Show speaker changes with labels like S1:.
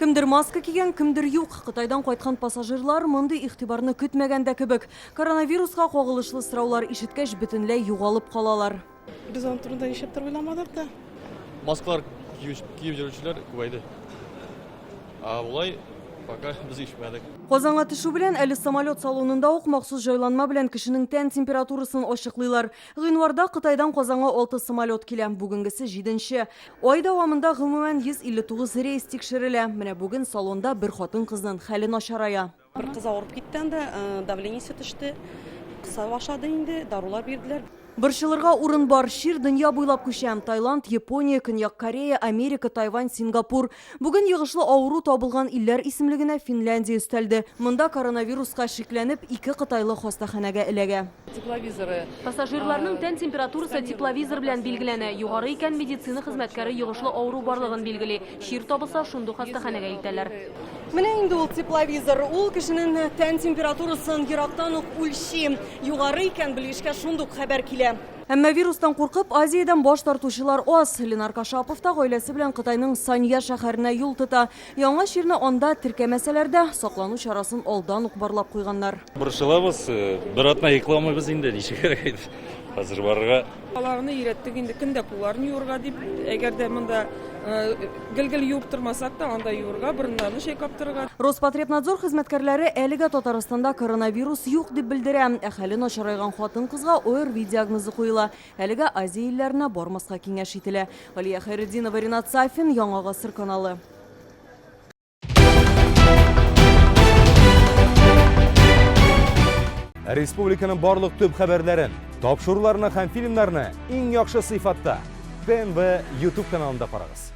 S1: Кімдір маска киген, кімдір юк. Қытайдан қайтқан пассажирлар мұндай ихтибарны күтмәгәндә кебек. Коронавирусқа қоғылышлы сұраулар ишеткәч бөтенләй югалып қалалар.
S2: Біз оның турында ешептер ойламадық да.
S3: Маскалар киіп жүрушілер көбейді. Олай пока біз ишмәдік.
S1: Қозанға түшу белән әлі самолет салонында ук махсус жайланма белән кешенең тән температурасын ачыклыйлар. Гыйнварда Кытайдан Қозанға 6 самолет килә, бүгенгесе 7-нче. Ай дәвамында гомумән 159 рейс тикшерелә. Менә бүген салонда бер хатын кызның хәле начарая.
S2: Бір кыз ауырып киткән дә, давлениесе төште. Кыса башлады инде, дарулар бирделәр.
S1: Борчылырга урын бар. Шир дөнья буйлап күчәм. Таиланд, Япония, Көньяк Корея, Америка, Тайвань, Сингапур. Бүген йогышлы авыру табылган илләр исемлегенә Финляндия өстәлде. Монда коронавируска шикләнеп 2 кытайлы хастаханәгә эләгә.
S2: Тепловизоры.
S4: Пассажирларның тән температурасы тепловизор белән билгеләнә. Югары икән медицина хезмәткәре йогышлы авыру барлыгын билгели. Шир табылса шундук хастаханәгә илтәләр.
S1: Менә инде ул тепловизор. Ул кешенең тән температурасын ерактан ук үлчи. Югары икән белгечкә шундук хәбәр килә. Әмма вирустан куркып, Азиядан баш тартучылар аз. Ленар Кашапов та гаиләсе белән Кытайның Санья шәһәренә юл тота. Яңа ширне анда теркәмәсәләр саклану чарасын алдан ук барлап куйганнар.
S5: Борчылабыз, бер атна йокламыйбыз инде, ничек кирәк. Хәзер барырга.
S6: Баларны өйрәттек инде көндә кулларын юырга дип, әгәр дә монда гел-гел юып тормасак та, анда юырга, борыннарны чайкап торырга.
S1: Роспотребнадзор хезмәткәрләре әлегә Татарстанда коронавирус юк дип белдерә. Хәле начарайган хатын-кызга ОРВИ диагнозы куела. Әлегә Азия илләренә бармаска киңәш ителә. Алия Хайретдинова, Ринат Сафин, Яңа гасыр каналы.
S7: Республиканың барлык төп хәбәрләрен, тапшыруларны һәм фильмнарны иң яхшы сыйфатта ТНВ YouTube каналында карагыз.